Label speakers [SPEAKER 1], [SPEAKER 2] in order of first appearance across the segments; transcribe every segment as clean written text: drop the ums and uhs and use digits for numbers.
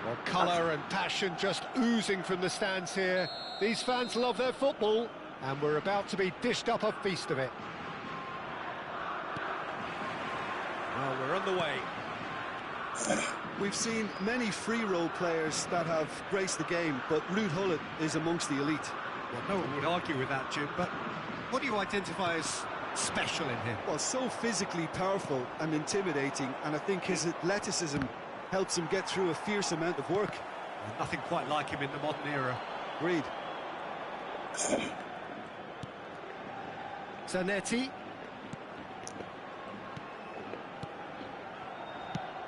[SPEAKER 1] Well, colour and passion just oozing from the stands here. These fans love their football, and we're about to be dished up a feast of it. Well, we're on the way.
[SPEAKER 2] We've seen many free role players that have graced the game, but Ruud Gullit is amongst the elite.
[SPEAKER 1] Well, no one would argue with that, Jim, but what do you identify as special in him?
[SPEAKER 2] Well, so physically powerful and intimidating, and I think his athleticism helps him get through a fierce amount of work.
[SPEAKER 1] Well, nothing quite like him in the modern era.
[SPEAKER 2] Agreed.
[SPEAKER 1] Zanetti.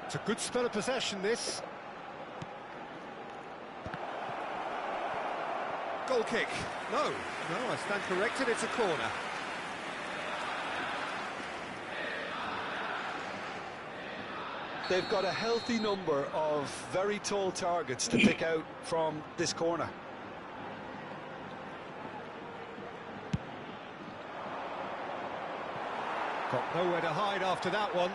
[SPEAKER 1] It's a good spell of possession, this. Goal kick. No, I stand corrected, it's a corner.
[SPEAKER 2] They've got a healthy number of very tall targets to pick out from this corner.
[SPEAKER 1] Got nowhere to hide after that one.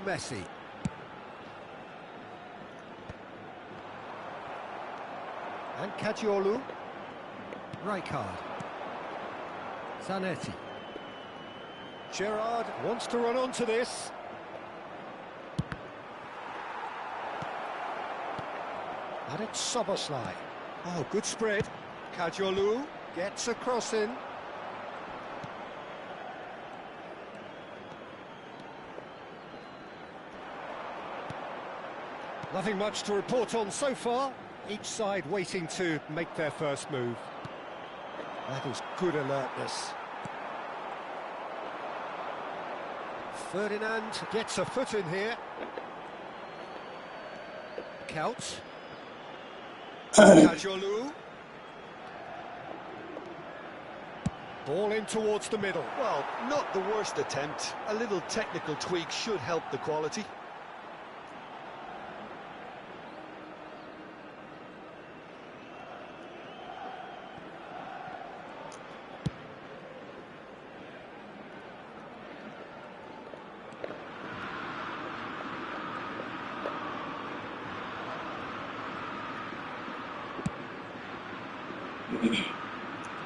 [SPEAKER 1] Messi. And Caggiolu. Rijkaard. Zanetti. Gerrard wants to run onto this. And it's Szoboszlai. Oh, good spread. Caggiolu gets a cross in. Nothing much to report on so far. Each side waiting to make their first move. That is good alertness. Ferdinand gets a foot in here. Couch. Caggiolu. Ball in towards the middle.
[SPEAKER 2] Well, not the worst attempt. A little technical tweak should help the quality.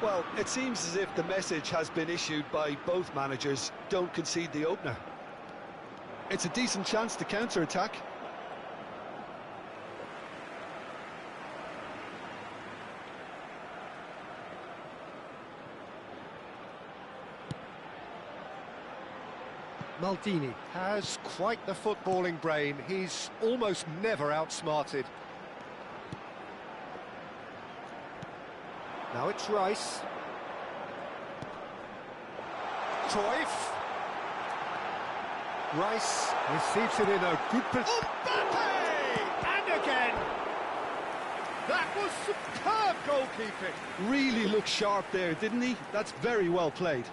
[SPEAKER 2] Well, it seems as if the message has been issued by both managers: don't concede the opener. It's a decent chance to counter-attack.
[SPEAKER 1] Maldini has quite the footballing brain. He's almost never outsmarted. Now it's Rice. Cruyff. Rice receives it in a good position. Mbappe! And again! That was superb goalkeeping.
[SPEAKER 2] Really looked sharp there, didn't he? That's very well played.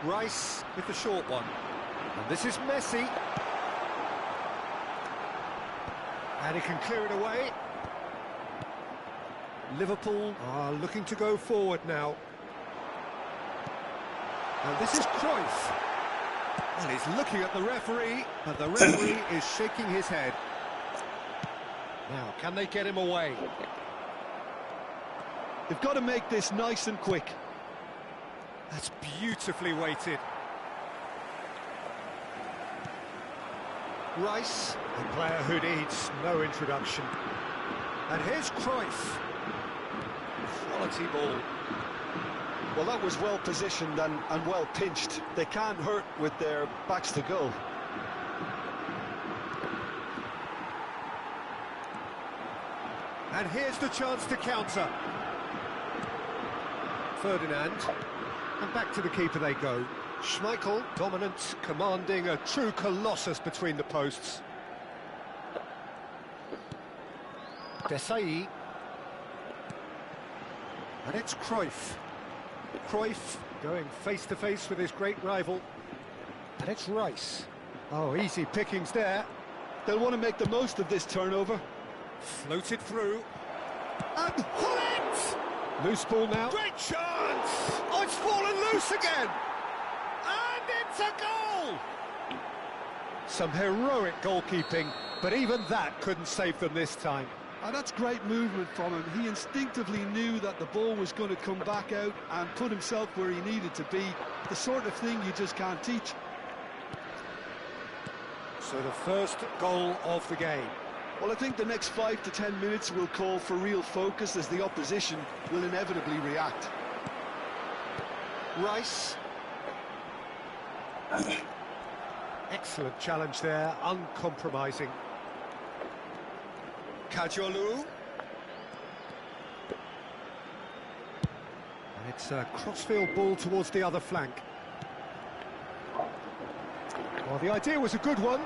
[SPEAKER 1] Rice with the short one. And this is Messi. And he can clear it away. Liverpool are looking to go forward now. And this is Cruyff. Well, he's looking at the referee, but the referee is shaking his head. Now, can they get him away?
[SPEAKER 2] They've got to make this nice and quick.
[SPEAKER 1] That's beautifully weighted. Rice, a player who needs no introduction. And here's Cruyff. Quality ball.
[SPEAKER 2] Well, that was well positioned and well pinched. They can't hurt with their backs to goal.
[SPEAKER 1] And here's the chance to counter. Ferdinand. And back to the keeper they go. Schmeichel, dominant, commanding, a true colossus between the posts. Desailly. And it's Cruyff. Cruyff going face-to-face with his great rival. And it's Rice. Oh, easy pickings there.
[SPEAKER 2] They'll want to make the most of this turnover.
[SPEAKER 1] Floated through. And Hullet! Loose ball now. Great chance! Oh, it's fallen loose again! And it's a goal! Some heroic goalkeeping, but even that couldn't save them this time.
[SPEAKER 2] And that's great movement from him. He instinctively knew that the ball was going to come back out and put himself where he needed to be. The sort of thing you just can't teach.
[SPEAKER 1] So the first goal of the game.
[SPEAKER 2] Well, I think the next 5 to 10 minutes will call for real focus as the opposition will inevitably react.
[SPEAKER 1] Rice. Excellent challenge there, uncompromising. Kajolu. And it's a crossfield ball towards the other flank. Well, the idea was a good one.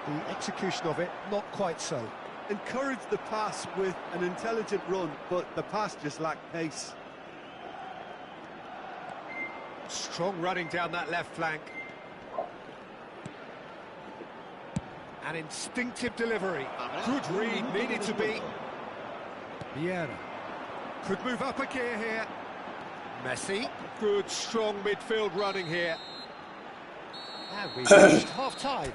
[SPEAKER 1] The execution of it, not quite so.
[SPEAKER 2] Encouraged the pass with an intelligent run, but the pass just lacked pace.
[SPEAKER 1] Strong running down that left flank. An instinctive delivery. Good read, needed to be. Vieira. Could move up a gear here. Messi. Good, strong midfield running here. And we've reached half-time.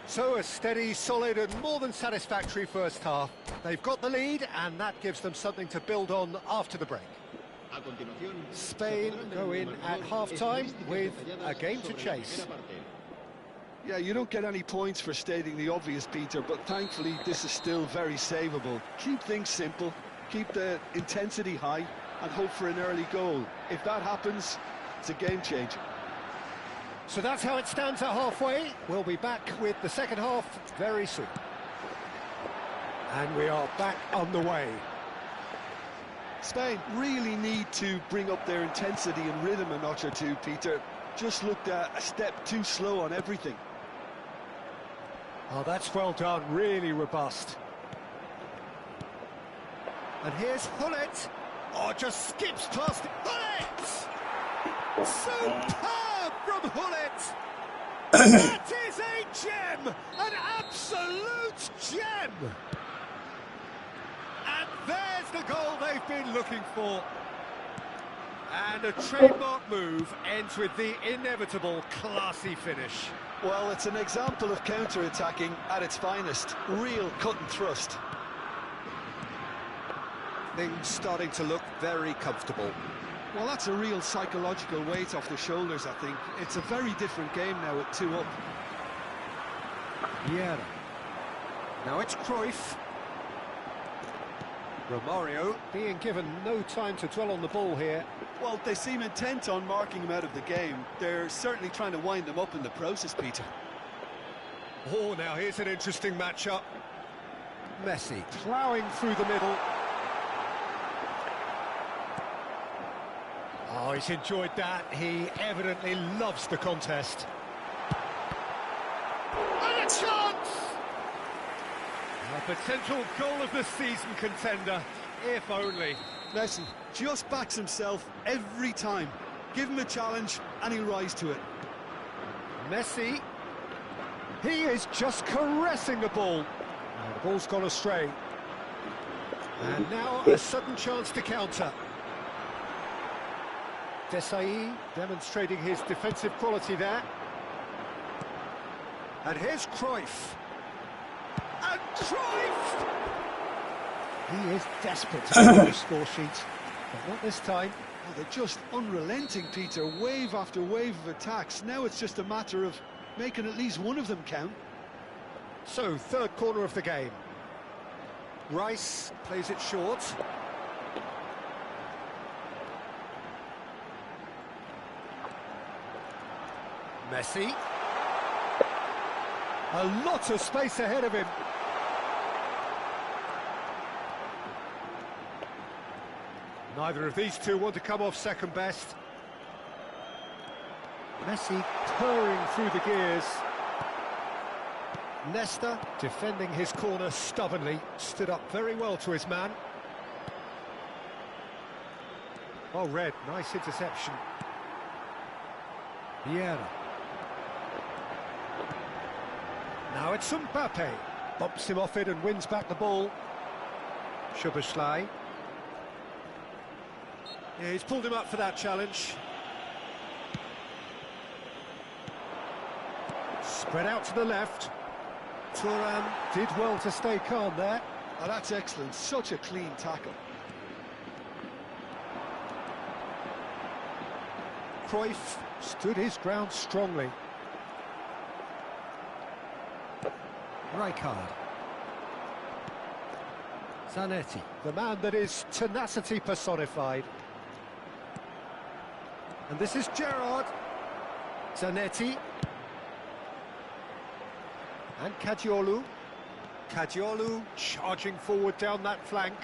[SPEAKER 1] So a steady, solid and more than satisfactory first half. They've got the lead and that gives them something to build on after the break. Spain go in at half-time with a game to chase.
[SPEAKER 2] Yeah, you don't get any points for stating the obvious, Peter, but thankfully this is still very savable. Keep things simple, keep the intensity high and hope for an early goal. If that happens, it's a game changer.
[SPEAKER 1] So that's how it stands at halfway. We'll be back with the second half very soon. And we are back on the way.
[SPEAKER 2] Spain really need to bring up their intensity and rhythm a notch or two, Peter. Just looked a step too slow on everything.
[SPEAKER 1] Oh, that's well done, really robust. And here's Hullet. Oh, just skips past it. Hullet! Superb from Hullet! That is a gem! An absolute gem! And there's the goal they've been looking for. And a trademark move ends with the inevitable classy finish.
[SPEAKER 2] Well, it's an example of counter-attacking at its finest. Real cut and thrust.
[SPEAKER 1] Things starting to look very comfortable.
[SPEAKER 2] Well, that's a real psychological weight off the shoulders, I think. It's a very different game now at 2 up.
[SPEAKER 1] Vieira. Now it's Cruyff. Romario being given no time to dwell on the ball here.
[SPEAKER 2] Well, they seem intent on marking him out of the game. They're certainly trying to wind them up in the process, Peter.
[SPEAKER 1] Oh, now here's an interesting matchup. Messi ploughing through the middle. Oh, he's enjoyed that. He evidently loves the contest. And a chance! A potential goal of the season contender, if only.
[SPEAKER 2] Messi just backs himself every time. Give him a challenge and he'll rise to it.
[SPEAKER 1] Messi. He is just caressing the ball. And the ball's gone astray. And now a sudden chance to counter. Desailly demonstrating his defensive quality there. And here's Cruyff. And Cruyff! He is desperate to get the score sheet, but not this time.
[SPEAKER 2] Oh, they're just unrelenting, Peter. Wave after wave of attacks. Now it's just a matter of making at least one of them count.
[SPEAKER 1] So, third corner of the game. Rice plays it short. Messi. A lot of space ahead of him. Neither of these two want to come off second best. Messi purring through the gears. Nesta defending his corner stubbornly, stood up very well to his man. Oh, Red, nice interception. Vieira. Now it's Mbappe. Bumps him off it and wins back the ball. Szoboszlai. Yeah, he's pulled him up for that challenge. Spread out to the left. Thuram did well to stay calm there.
[SPEAKER 2] Oh, that's excellent. Such a clean tackle.
[SPEAKER 1] Cruyff stood his ground strongly. Rijkaard. Zanetti, the man that is tenacity personified. And this is Gerrard. Zanetti. And Caggiolu. Caggiolu charging forward down that flank.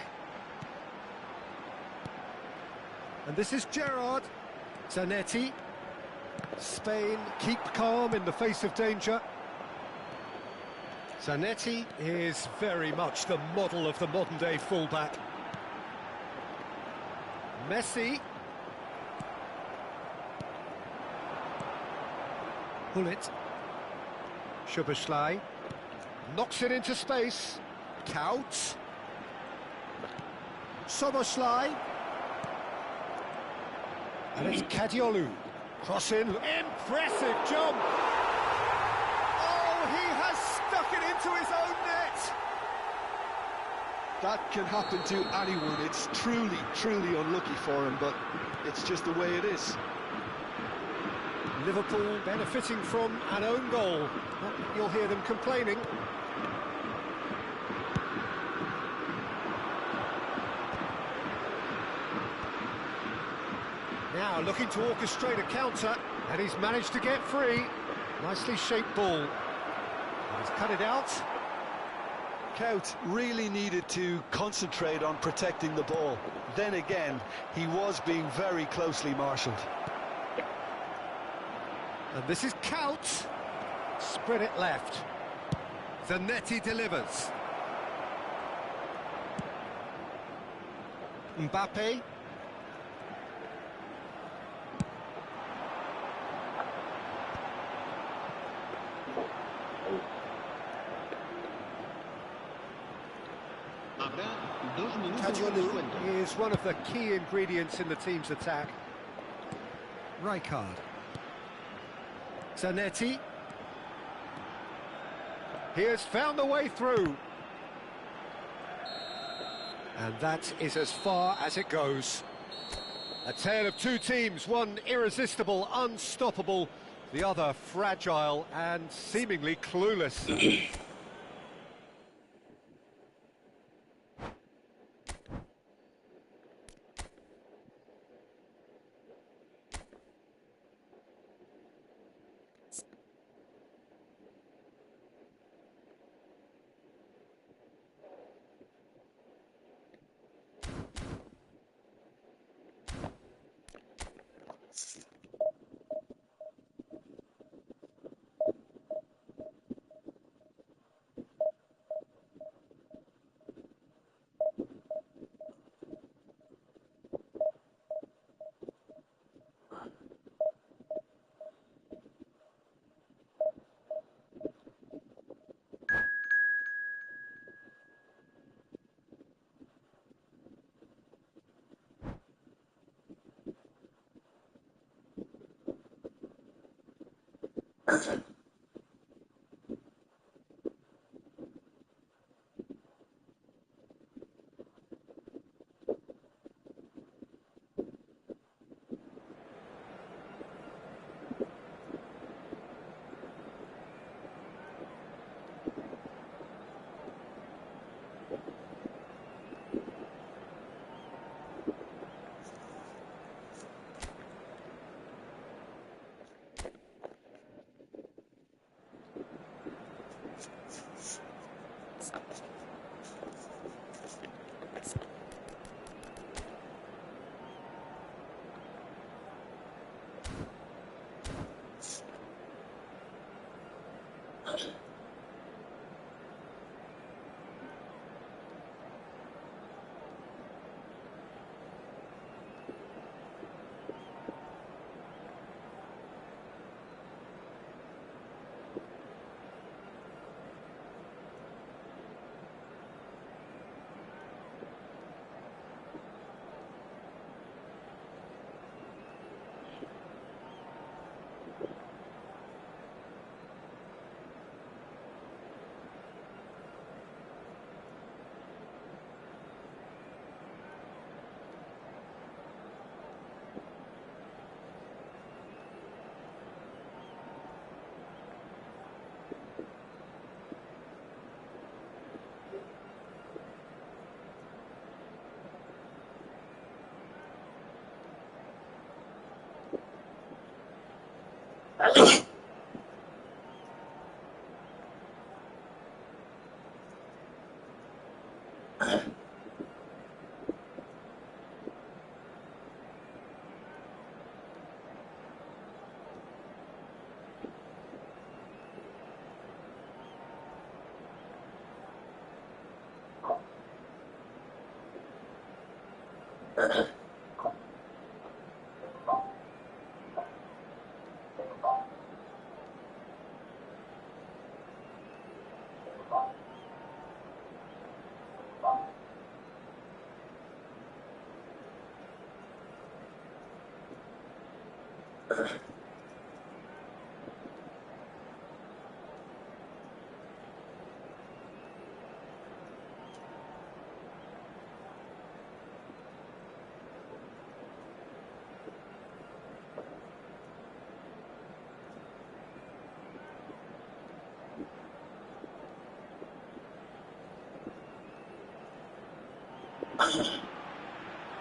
[SPEAKER 1] And this is Gerrard. Zanetti. Spain keep calm in the face of danger. Zanetti is very much the model of the modern-day fullback. Messi. Gullit. Szoboszlai. Knocks it into space. Kaut. Szoboszlai. And it's Caggiolu. Cross in. Impressive jump. Oh, he has stuck it into his own net.
[SPEAKER 2] That can happen to anyone. It's truly, truly unlucky for him, but it's just the way it is.
[SPEAKER 1] Liverpool benefiting from an own goal. Not that you'll hear them complaining. Now looking to orchestrate a counter, and he's managed to get free. Nicely shaped ball. He's cut it out.
[SPEAKER 2] Kaut really needed to concentrate on protecting the ball. Then again, he was being very closely marshalled.
[SPEAKER 1] And this is Kaut. Spread it left. Zanetti delivers. Mbappe. Caggiolu is one of the key ingredients in the team's attack. Rijkaard. Zanetti. He has found the way through. And that is as far as it goes. A tale of two teams, one irresistible, unstoppable, the other fragile and seemingly clueless.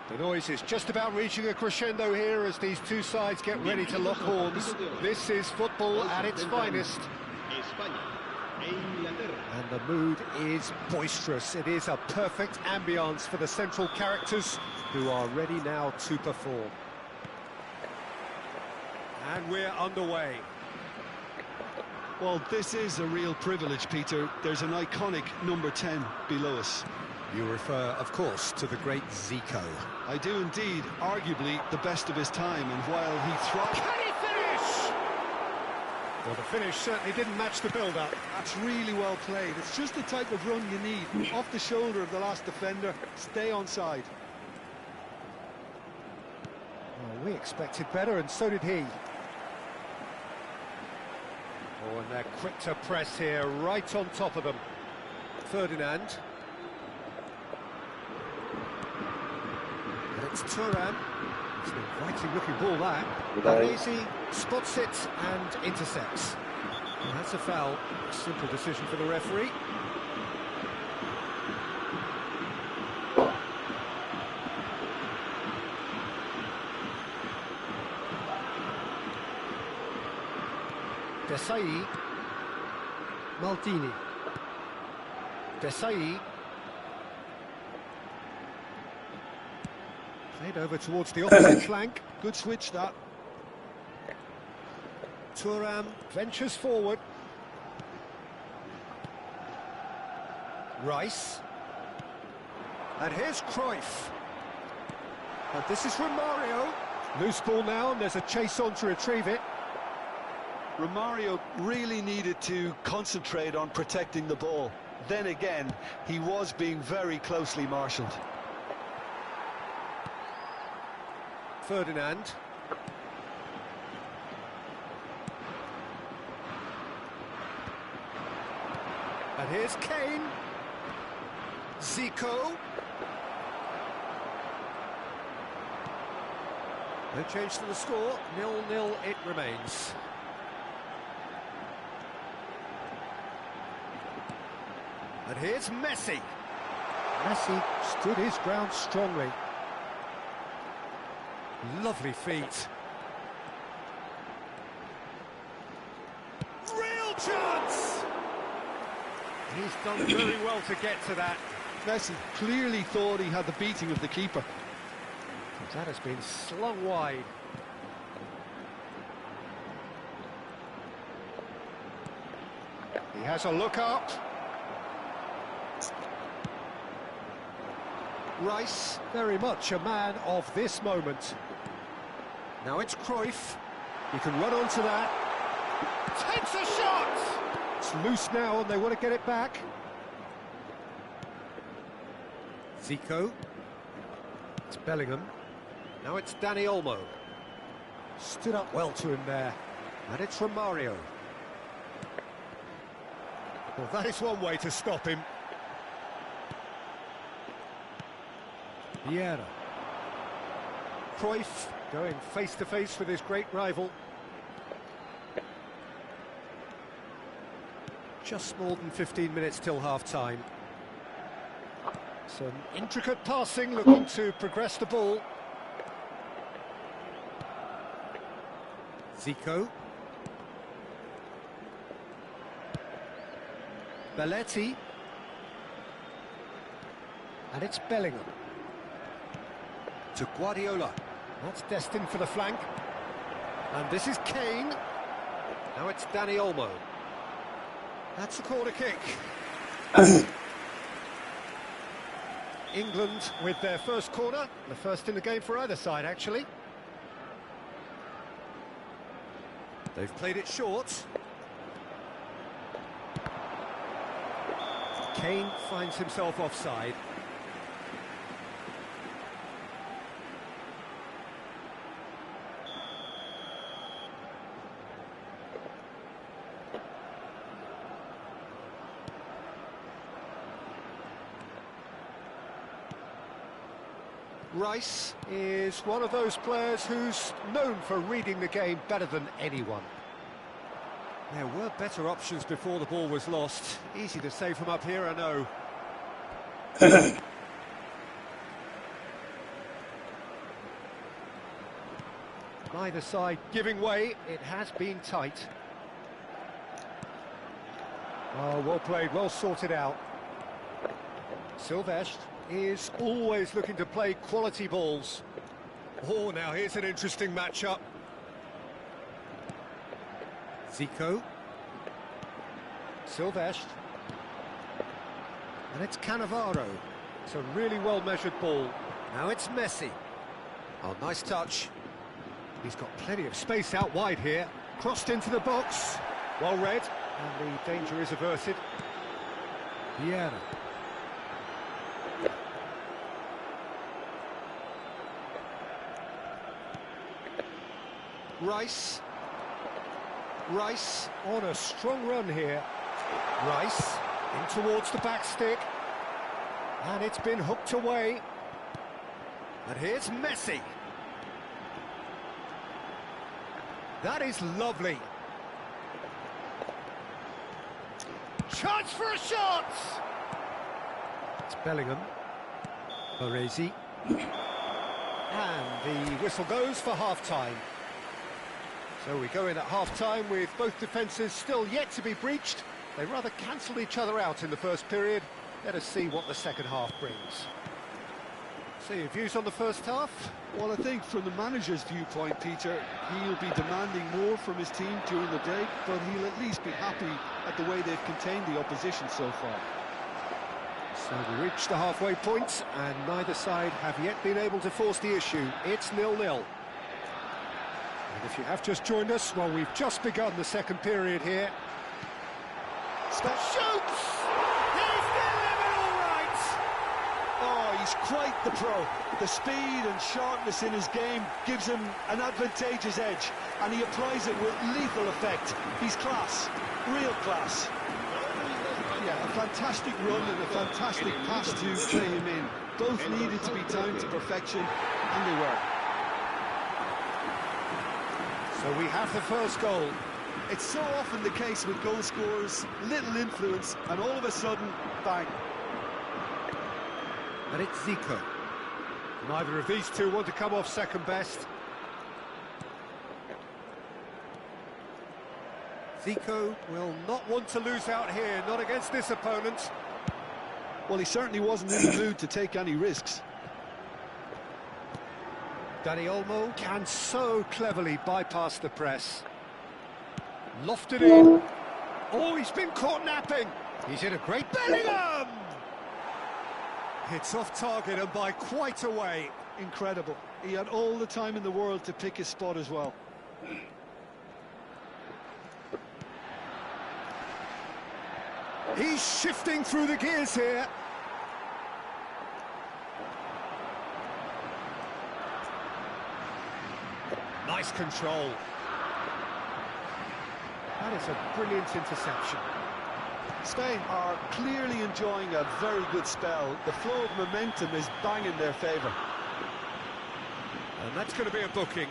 [SPEAKER 1] The noise is just about reaching a crescendo here as these two sides get ready to lock horns. This is football at its finest. And the mood is boisterous. It is a perfect ambience for the central characters who are ready now to perform. And we're underway.
[SPEAKER 2] Well, this is a real privilege, Peter. There's an iconic number 10 below us.
[SPEAKER 1] You refer, of course, to the great Zico.
[SPEAKER 2] I do indeed, arguably the best of his time, and while he thrived...
[SPEAKER 1] Can he finish? Well, the finish certainly didn't match the build-up.
[SPEAKER 2] That's really well played. It's just the type of run you need. Off the shoulder of the last defender, stay onside.
[SPEAKER 1] Well, we expected better, and so did he. Oh, and they're quick to press here, right on top of them. Ferdinand. And it's Thuram. It's an inviting-looking ball, that. Baresi spots it and intercepts. And that's a foul. Simple decision for the referee. Desai, Maldini, Desai, played over towards the opposite flank,
[SPEAKER 2] Good switch, that.
[SPEAKER 1] Thuram ventures forward, Rice, and here's Cruyff, and this is Romario, loose ball now and there's a chase on to retrieve it.
[SPEAKER 2] Romario really needed to concentrate on protecting the ball. Then again, he was being very closely marshalled.
[SPEAKER 1] Ferdinand. And here's Kane. Zico. No change to the score, 0-0 it remains. And here's Messi. Messi stood his ground strongly. Lovely feet. Real chance! He's done very well to get to that.
[SPEAKER 2] Messi clearly thought he had the beating of the keeper.
[SPEAKER 1] That has been slung wide. He has a look up. Rice, very much a man of this moment. Now it's Cruyff. He can run onto that. Takes a shot! It's loose now and they want to get it back. Zico. It's Bellingham. Now it's Dani Olmo. Stood up well to him there. And it's Romario. Well, that is one way to stop him. Vieira. Cruyff going face-to-face with his great rival. Just more than 15 minutes till half-time. Some intricate passing, looking to progress the ball. Zico. Belletti. And it's Bellingham. To Guardiola. That's destined for the flank. And this is Kane. Now it's Dani Olmo. That's a corner kick. England with their first corner. The first in the game for either side, actually. They've played it short. Kane finds himself offside. Rice is one of those players who's known for reading the game better than anyone. There were better options before the ball was lost. Easy to say from up here, I know. Neither side giving way. It has been tight. Oh, well played, well sorted out. Silvestre is always looking to play quality balls. Oh, now here's an interesting matchup. Zico. Silvestre. And it's Cannavaro. It's a really well-measured ball. Now it's Messi. Oh, nice touch. He's got plenty of space out wide here. Crossed into the box. Well read. And the danger is averted. Vieira. Rice. Rice on a strong run here. Rice in towards the back stick. And it's been hooked away. And here's Messi. That is lovely. Chance for a shot! It's Bellingham. Baresi. And the whistle goes for half-time. So we go in at half-time with both defences still yet to be breached. They rather cancelled each other out in the first period. Let us see what the second half brings. So your views on the first half?
[SPEAKER 2] Well, I think from the manager's viewpoint, Peter, he'll be demanding more from his team during the break, but he'll at least be happy at the way they've contained the opposition so far.
[SPEAKER 1] So we reach the halfway point, and neither side have yet been able to force the issue. It's 0-0. And if you have just joined us, well, we've just begun the second period here. Shoots! He's delivered all right!
[SPEAKER 2] Oh, he's quite the pro. The speed and sharpness in his game gives him an advantageous edge, and he applies it with lethal effect. He's class, real class. Yeah, a fantastic run and a fantastic pass to play him in. Both needed to be timed to perfection, and they were.
[SPEAKER 1] So we have the first goal.
[SPEAKER 2] It's so often the case with goal scorers, little influence, and all of a sudden, bang.
[SPEAKER 1] And it's Zico. Neither of these two want to come off second best. Zico will not want to lose out here, not against this opponent.
[SPEAKER 2] Well, he certainly wasn't in the mood to take any risks.
[SPEAKER 1] Dani Olmo can so cleverly bypass the press. Lofted in. Oh, he's been caught napping. He's in a great Bellingham! It's off target and by quite a way.
[SPEAKER 2] Incredible. He had all the time in the world to pick his spot as well.
[SPEAKER 1] He's shifting through the gears here. Nice control. That is a brilliant interception.
[SPEAKER 2] Spain are clearly enjoying a very good spell. The flow of momentum is bang in their favour.
[SPEAKER 1] And that's going to be a booking.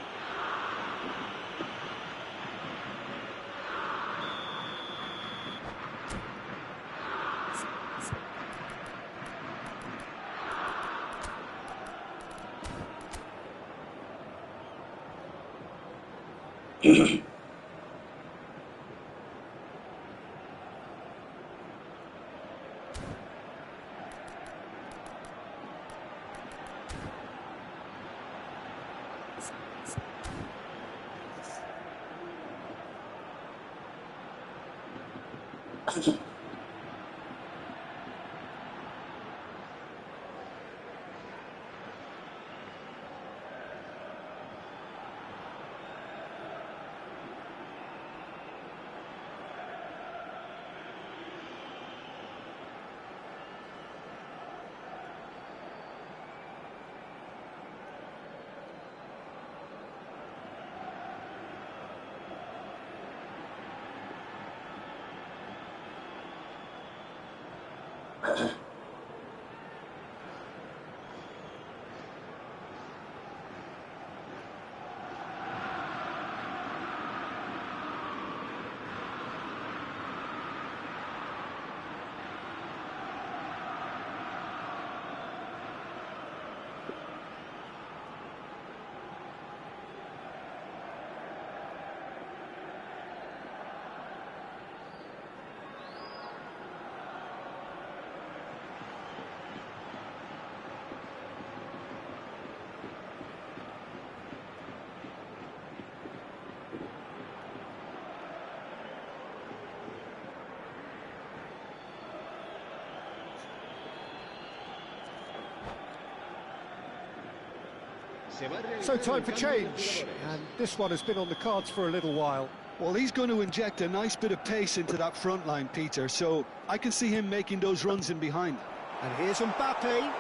[SPEAKER 1] So time for change, and this one has been on the cards for a little while.
[SPEAKER 2] Well, he's going to inject a nice bit of pace into that front line, Peter, so I can see him making those runs in behind.
[SPEAKER 1] And here's Mbappe.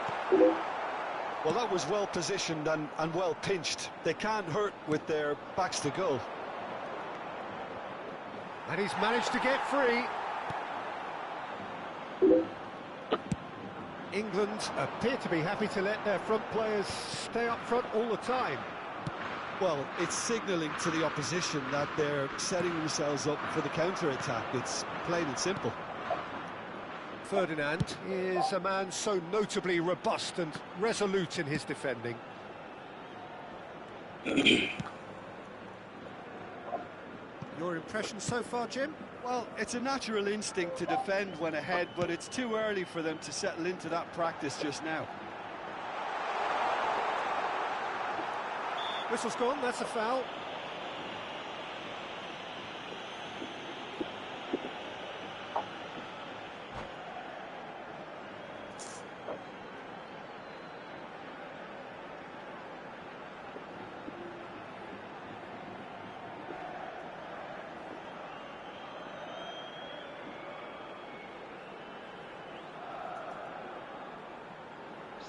[SPEAKER 2] Well, that was well positioned and well pinched. They can't hurt with their backs to goal.
[SPEAKER 1] And he's managed to get free. England appear to be happy to let their front players stay up front all the time.
[SPEAKER 2] Well, it's signalling to the opposition that they're setting themselves up for the counter-attack. It's plain and simple.
[SPEAKER 1] Ferdinand is a man so notably robust and resolute in his defending. Your impression so far, Jim?
[SPEAKER 2] Well, it's a natural instinct to defend when ahead, but it's too early for them to settle into that practice just now.
[SPEAKER 1] Whistle's gone, that's a foul.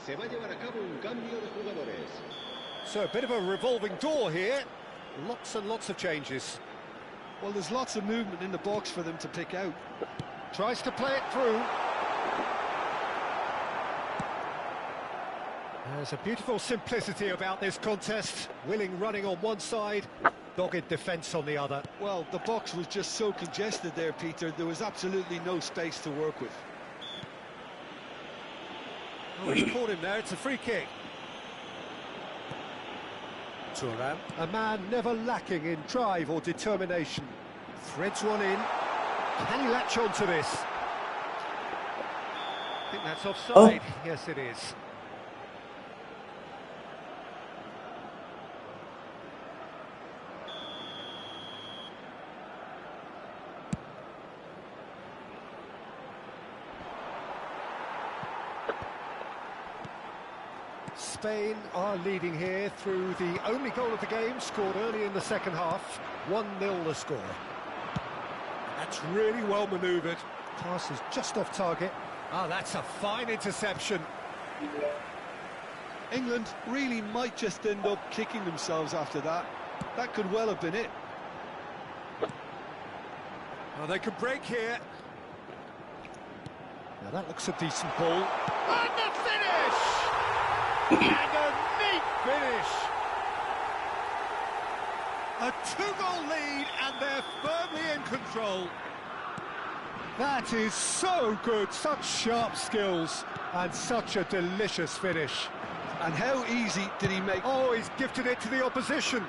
[SPEAKER 3] Se va a llevar a cabo un cambio de jugadores.
[SPEAKER 1] So a bit of a revolving door here. Lots and lots of changes.
[SPEAKER 2] Well, there's lots of movement in the box for them to pick out.
[SPEAKER 1] Tries to play it through. There's a beautiful simplicity about this contest. Willing running on one side, dogged defence on the other.
[SPEAKER 2] Well, the box was just so congested there, Peter. There was absolutely no space to work with.
[SPEAKER 1] Oh, he's caught him there. It's a free kick. Thuram, a man never lacking in drive or determination. Threads one in. Can he latch on to this? I think that's offside. Oh. Yes, it is. Spain are leading here through the only goal of the game, scored early in the second half. 1-0 the score. That's really well manoeuvred. Pass is just off target. Ah, that's a fine interception.
[SPEAKER 2] England really might just end up kicking themselves after that. That could well have been it.
[SPEAKER 1] Oh, they could break here. Now that looks a decent ball. And the finish! And a neat finish! A two-goal lead and they're firmly in control. That is so good, such sharp skills and such a delicious finish.
[SPEAKER 2] And how easy did he make?
[SPEAKER 1] Oh, he's gifted it to the opposition.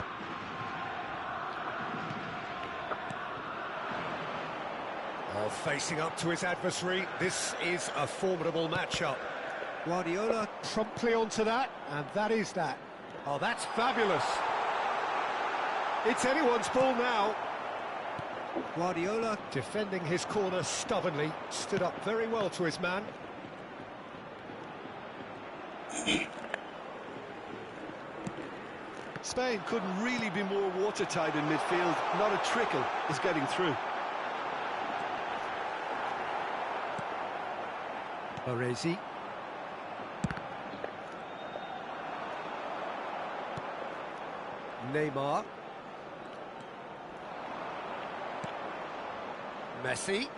[SPEAKER 1] Oh, facing up to his adversary, this is a formidable matchup. Guardiola promptly onto that, and that is that. Oh, that's fabulous. It's anyone's ball now. Guardiola defending his corner stubbornly, stood up very well to his man.
[SPEAKER 2] Spain couldn't really be more watertight in midfield. Not a trickle is getting through.
[SPEAKER 1] Baresi. Neymar. Messi.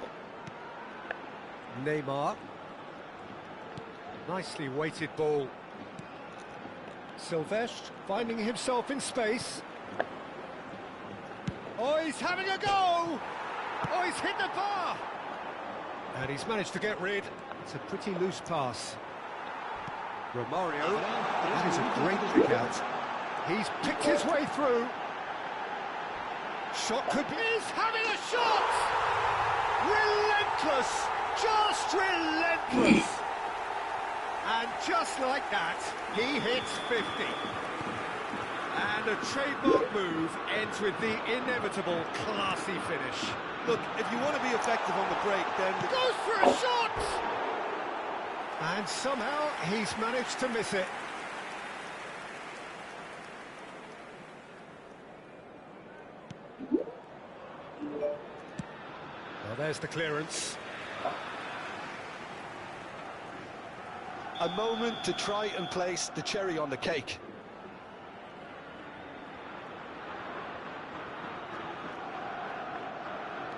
[SPEAKER 1] Neymar. Nicely weighted ball. Silvestre finding himself in space. Oh, he's having a go! Oh, he's hit the bar! And he's managed to get rid. It's a pretty loose pass. Romario, that is a great kick out. He's picked his way through. Shot could be... He's having a shot! Relentless! Just relentless! And just like that, he hits 50. And a trademark move ends with the inevitable classy finish.
[SPEAKER 2] Look, if you want to be effective on the break, then...
[SPEAKER 1] Goes for a shot! And somehow he's managed to miss it. Well, there's the clearance.
[SPEAKER 2] A moment to try and place the cherry on the cake.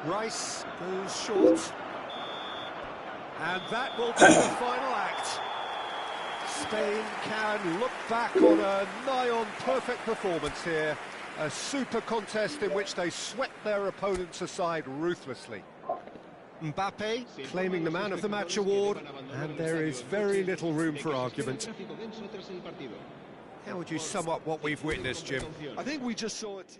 [SPEAKER 1] Rice goes short. And that will be the final act. Spain can look back on a nigh-on perfect performance here. A super contest in which they swept their opponents aside ruthlessly. Mbappe claiming the Man of the Match award, and there is very little room for argument. How would you sum up what we've witnessed, Jim?
[SPEAKER 2] I think we just saw it.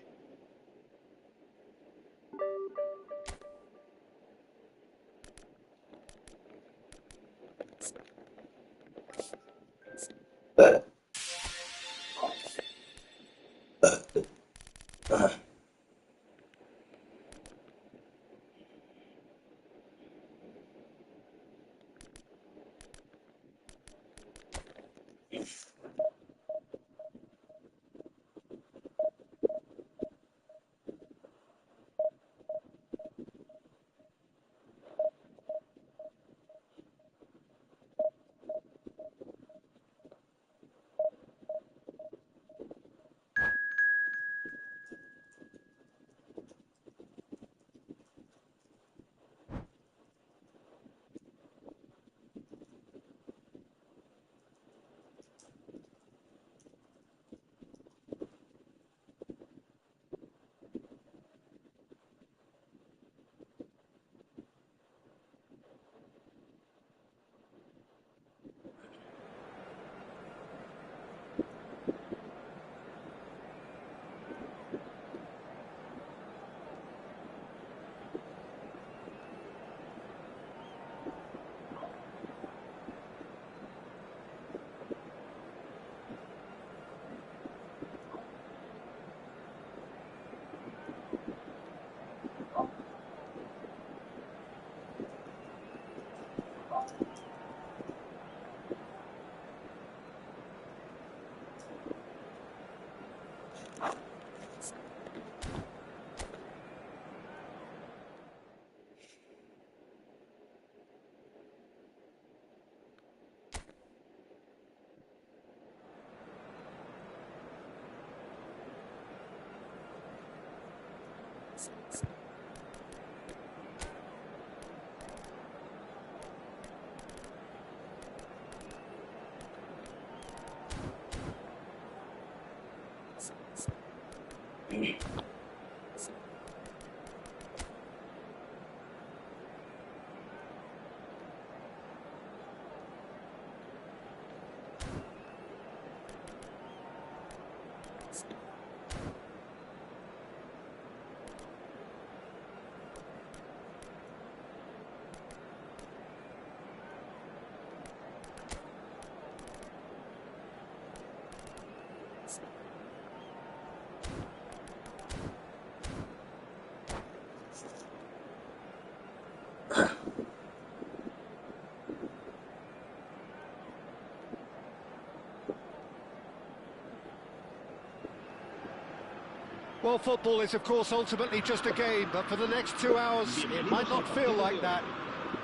[SPEAKER 1] Well, football is, of course, ultimately just a game, but for the next 2 hours, it might not feel like that.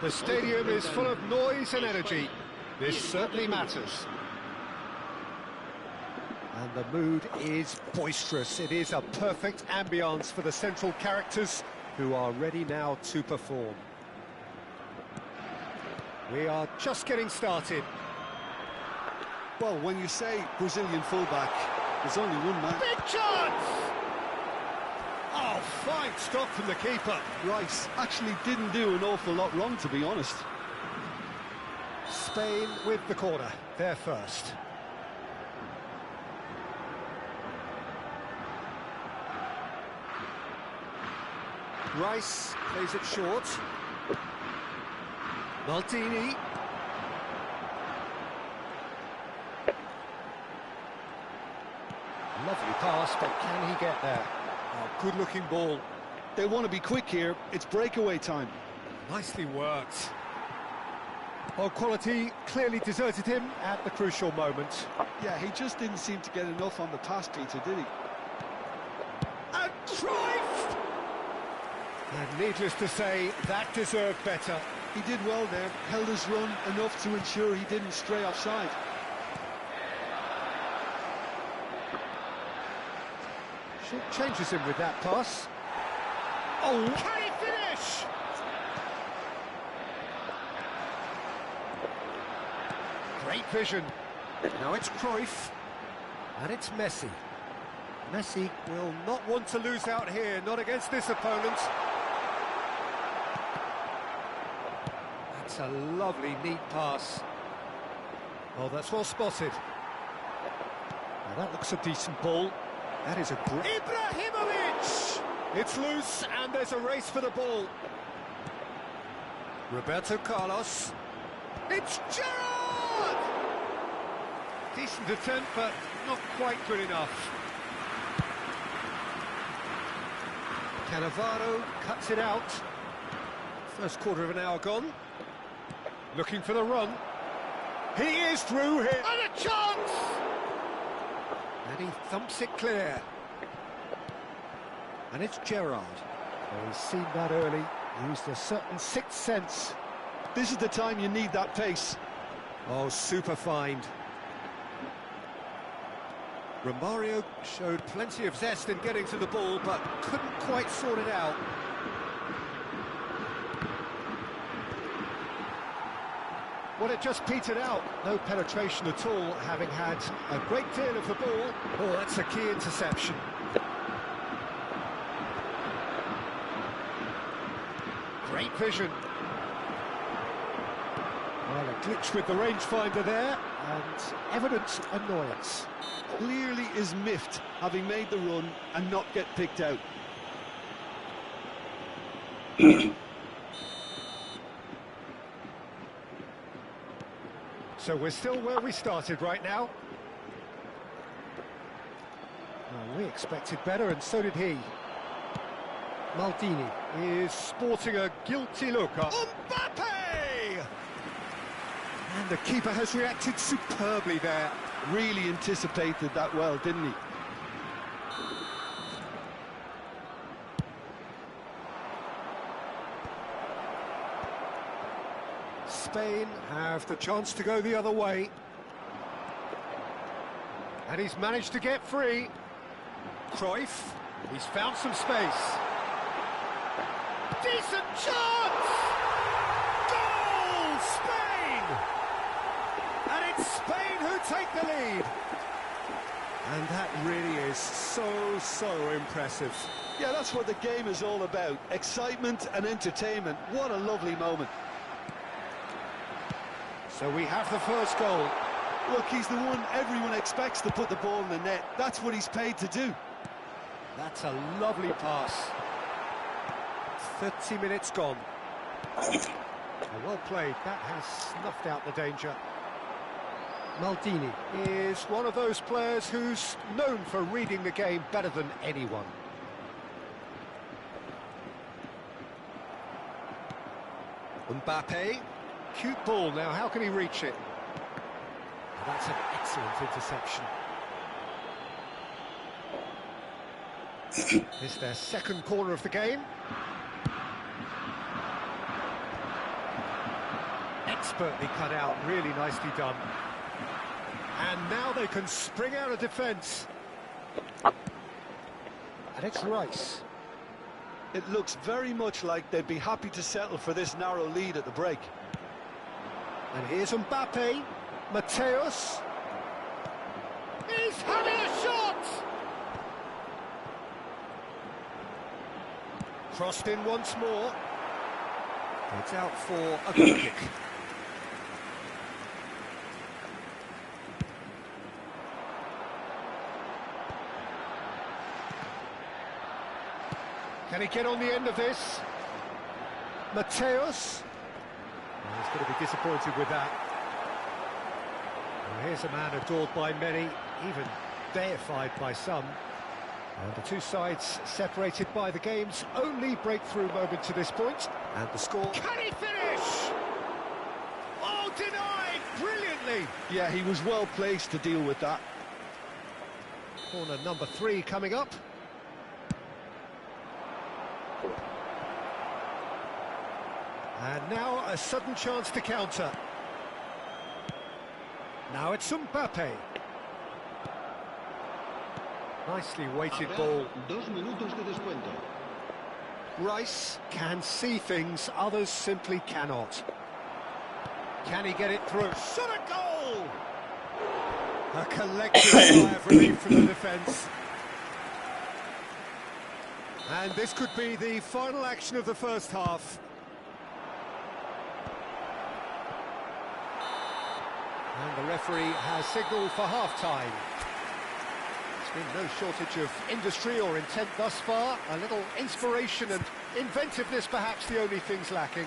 [SPEAKER 1] The stadium is full of noise and energy. This certainly matters. And the mood is boisterous. It is a perfect ambience for the central characters who are ready now to perform. We are just getting started.
[SPEAKER 2] Well, when you say Brazilian fullback, there's only one man.
[SPEAKER 1] Big chance! Oh, fine stop from the keeper.
[SPEAKER 2] Rice actually didn't do an awful lot wrong, to be honest.
[SPEAKER 1] Spain with the corner. They're first. Rice plays it short. Maldini. Lovely pass, but can he get there? Oh, good-looking ball.
[SPEAKER 2] They want to be quick here. It's breakaway time.
[SPEAKER 1] Nicely worked. Well, quality clearly deserted him at the crucial moment.
[SPEAKER 2] Yeah, he just didn't seem to get enough on the pass, Peter, did he?
[SPEAKER 1] And Cruyff! And needless to say, that deserved better.
[SPEAKER 2] He did well there, held his run enough to ensure he didn't stray offside.
[SPEAKER 1] Short changes him with that pass. Oh, can he finish? Great vision. Now it's Cruyff. And it's Messi. Messi will not want to lose out here, not against this opponent. That's a lovely, neat pass. Oh, that's well spotted. Now that looks a decent ball. That is a great... Ibrahimovic! It's loose, and there's a race for the ball. Roberto Carlos. It's Gerrard! Decent attempt, but not quite good enough. Cannavaro cuts it out. First quarter of an hour gone. Looking for the run. He is through here. And a chance! And he thumps it clear. And it's Gerrard. Well, he's seen that early. Used a certain sixth sense.
[SPEAKER 2] This is the time you need that pace.
[SPEAKER 1] Oh, super find. Romario showed plenty of zest in getting to the ball, but couldn't quite sort it out. Well, it just petered out. No penetration at all, having had a great deal of the ball. Oh, that's a key interception. Great vision. Well, a glitch with the rangefinder there, and evident annoyance.
[SPEAKER 2] Clearly is miffed, having made the run and not get picked out.
[SPEAKER 1] So we're still where we started right now. Well, we expected better, and so did he. Maldini is sporting a guilty look. Mbappe! And the keeper has reacted superbly there.
[SPEAKER 2] Really anticipated that well, didn't he?
[SPEAKER 1] Spain have the chance to go the other way. And he's managed to get free. Cruyff, he's found some space. Decent chance! Goal! Spain! And it's Spain who take the lead. And that really is so impressive.
[SPEAKER 2] Yeah, that's what the game is all about. Excitement and entertainment. What a lovely moment.
[SPEAKER 1] So we have the first goal.
[SPEAKER 2] Look, he's the one everyone expects to put the ball in the net. That's what he's paid to do.
[SPEAKER 1] That's a lovely pass. 30 minutes gone. Well played. That has snuffed out the danger. Maldini is one of those players who's known for reading the game better than anyone. Mbappe. Cute ball now, how can he reach it? That's an excellent interception. This their second corner of the game. Expertly cut out, really nicely done. And now they can spring out of defence. And it's Rice.
[SPEAKER 2] It looks very much like they'd be happy to settle for this narrow lead at the break.
[SPEAKER 1] And here's Mbappe, Mateus. He's having a shot! Crossed in once more. It's out for a goal kick. Can he get on the end of this? Mateus. He's going to be disappointed with that. Well, here's a man adored by many, even deified by some. And the two sides separated by the game's only breakthrough moment to this point. And the score... Can he finish? Oh, denied brilliantly!
[SPEAKER 2] Yeah, he was well placed to deal with that.
[SPEAKER 1] Corner number 3 coming up. And now a sudden chance to counter. Now it's Mbappe. Nicely weighted ball.
[SPEAKER 3] 2 minutos de descuento.
[SPEAKER 1] Rice can see things others simply cannot. Can he get it through? Shot a goal! A collective sigh of relief from the defence. And this could be the final action of the first half. And the referee has signalled for half-time. There's been no shortage of industry or intent thus far. A little inspiration and inventiveness, perhaps the only things lacking.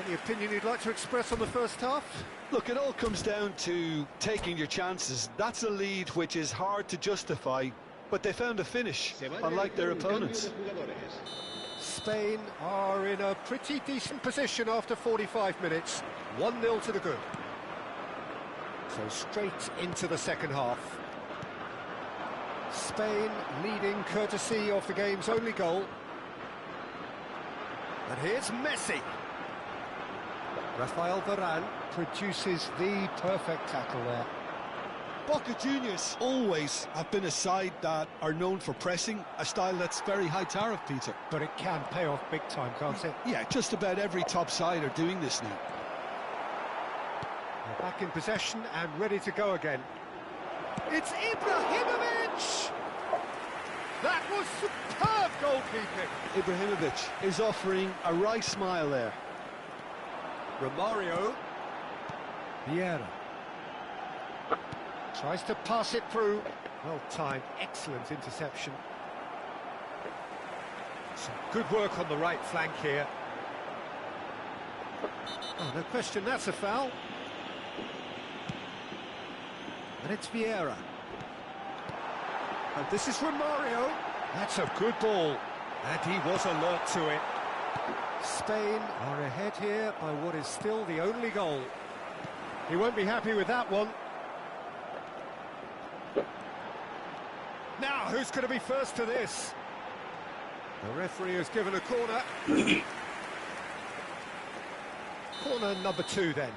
[SPEAKER 1] Any opinion you'd like to express on the first half?
[SPEAKER 2] Look, it all comes down to taking your chances. That's a lead which is hard to justify, but they found a finish, unlike their opponents.
[SPEAKER 1] Spain are in a pretty decent position after 45 minutes. 1-0 to the good. So straight into the second half. Spain leading courtesy of the game's only goal. And here's Messi. Rafael Varane produces the perfect tackle there.
[SPEAKER 2] Boca Juniors always have been a side that are known for pressing, a style that's very high tariff, Peter.
[SPEAKER 1] But it can pay off big time, can't it?
[SPEAKER 2] Yeah, just about every top side are doing this now.
[SPEAKER 1] They're back in possession and ready to go again. It's Ibrahimovic! That was superb goalkeeping.
[SPEAKER 2] Ibrahimovic is offering a right smile there.
[SPEAKER 1] Romario. Vieira. Tries to pass it through. Well timed, excellent interception. Some good work on the right flank here. Oh, no question, that's a foul. And it's Vieira. And this is Romario. That's a good ball. And he was alert to it. Spain are ahead here by what is still the only goal. He won't be happy with that one. Now, who's going to be first to this? The referee has given a corner. Corner number 2 then.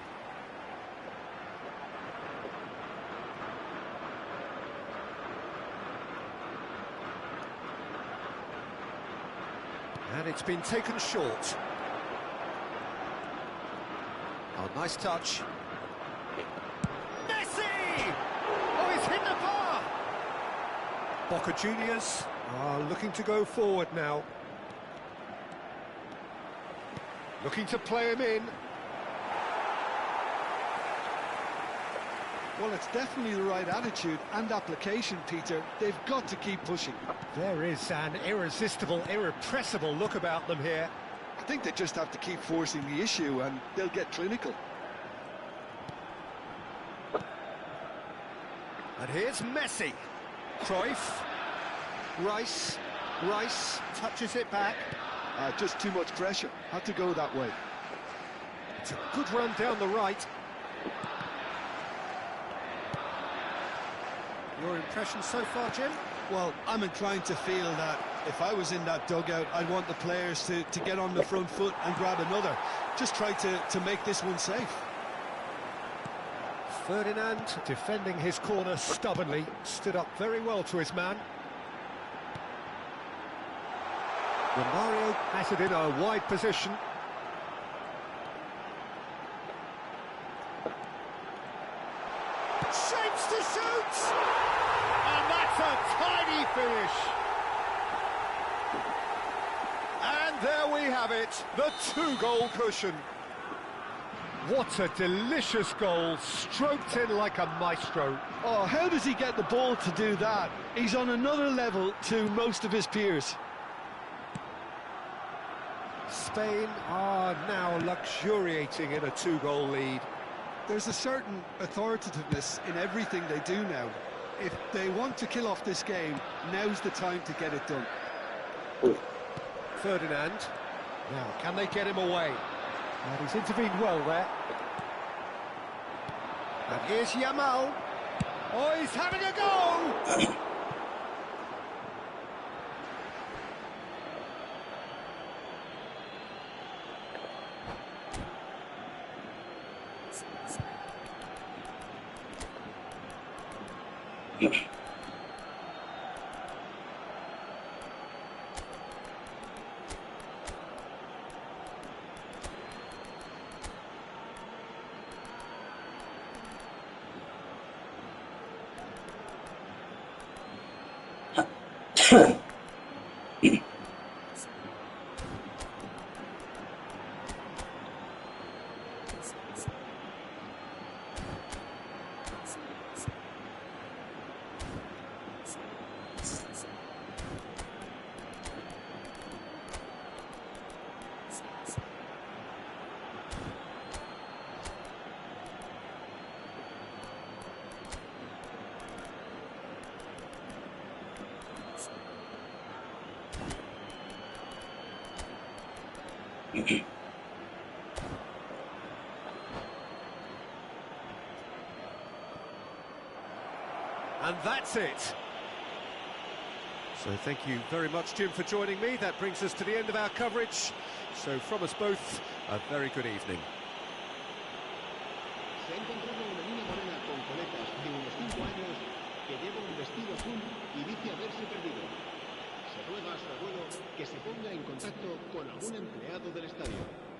[SPEAKER 1] And it's been taken short. Oh, nice touch. Messi! Oh, he's hit the bar! Boca Juniors are looking to go forward now. Looking to play him in.
[SPEAKER 2] Well, it's definitely the right attitude and application, Peter. They've got to keep pushing.
[SPEAKER 1] There is an irresistible, irrepressible look about them here.
[SPEAKER 2] I think they just have to keep forcing the issue and they'll get clinical.
[SPEAKER 1] And here's Messi. Cruyff. Rice. Rice touches it back.
[SPEAKER 2] Just too much pressure. Had to go that way.
[SPEAKER 1] It's a good run down the right. Your impression so far, Jim?
[SPEAKER 2] Well, I'm inclined to feel that if I was in that dugout, I'd want the players to get on the front foot and grab another. Just try to make this one safe.
[SPEAKER 1] Ferdinand, defending his corner stubbornly, stood up very well to his man. Romario has it in a wide position. Shapes to shoot! And that's a tiny finish. And there we have it, the 2-goal cushion. What a delicious goal, stroked in like a maestro.
[SPEAKER 2] Oh, how does he get the ball to do that? He's on another level to most of his peers.
[SPEAKER 1] Spain are now luxuriating in a 2-goal lead.
[SPEAKER 2] There's a certain authoritativeness in everything they do now. If they want to kill off this game, now's the time to get it done.
[SPEAKER 1] Ferdinand. Now, can they get him away? And he's intervened well there. And here's Yamal. Oh, he's having a go! And that's it. So thank you very much, Jim, for joining me. That brings us to the end of our coverage. So from us both, a very good evening.
[SPEAKER 3] Se ha encontrado una niña morena con coletas de unos 5 años que lleva un vestido azul y dice haberse perdido. Se ruega a su abuelo que se ponga en contacto con algún empleado del estadio.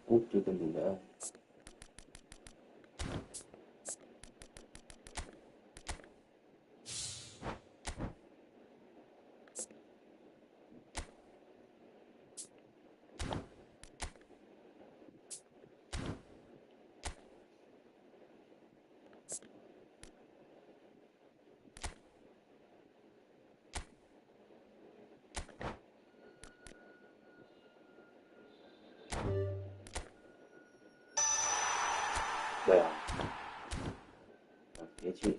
[SPEAKER 4] Cút chứ còn gì nữa. Đây à? Thế chị.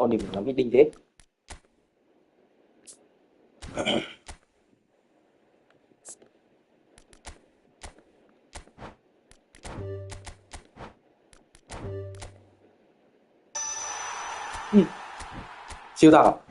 [SPEAKER 4] Điểm là cái đinh thế. Siêu tao.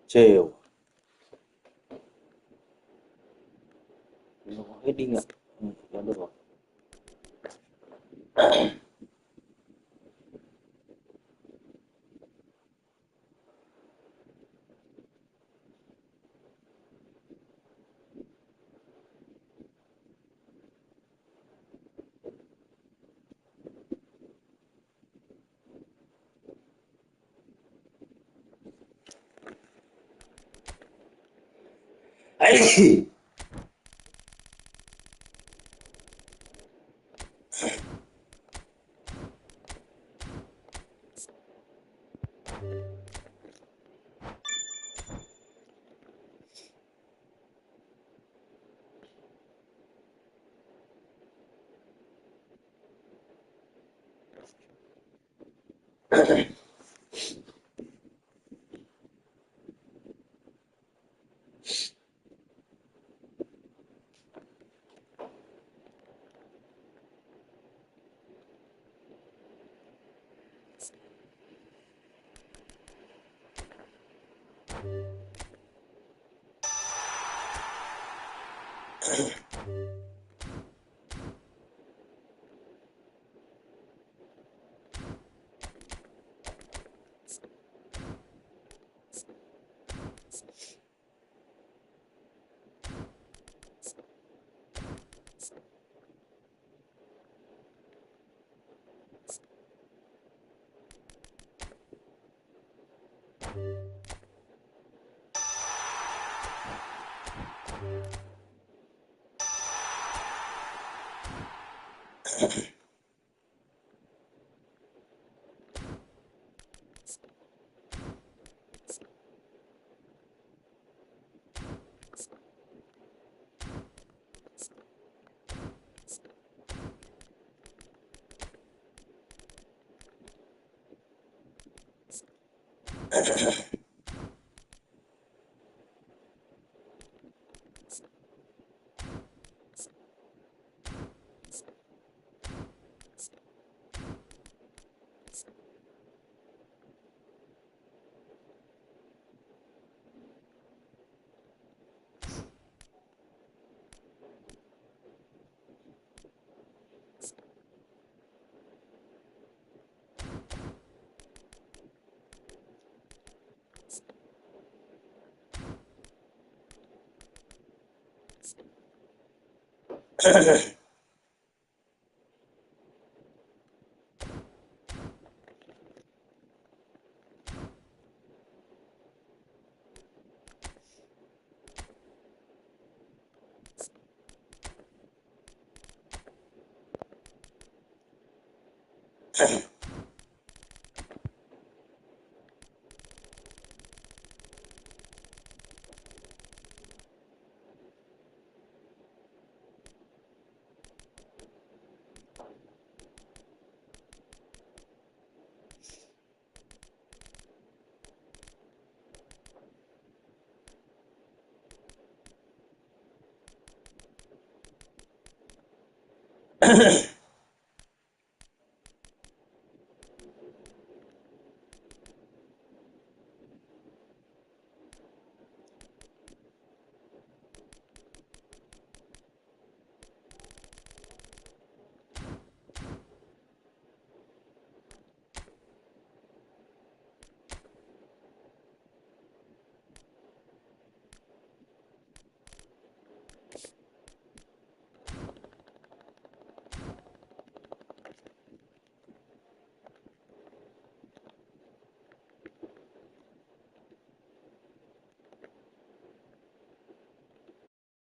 [SPEAKER 4] Chiều nó hết đi ạ. Dạ được rồi. Ấy.